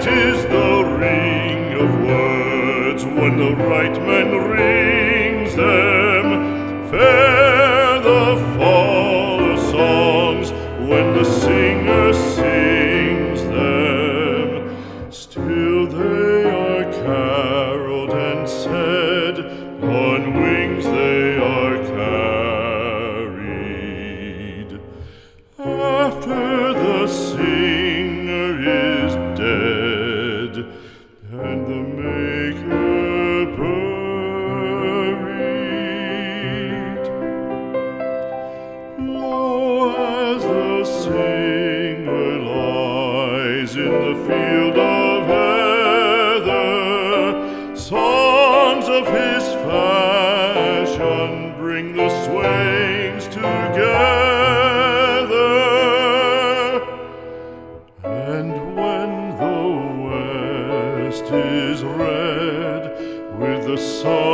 Sweet is the ring of words when the right man rings them. Fair the fall of songs when the singer sings them. Still they are caroled and said, on wings they are carried. After the singer is dead and the maker buried, lo, as the singer lies in the field of heather, songs of his fashion bring the swains together. And when the west is red with the sun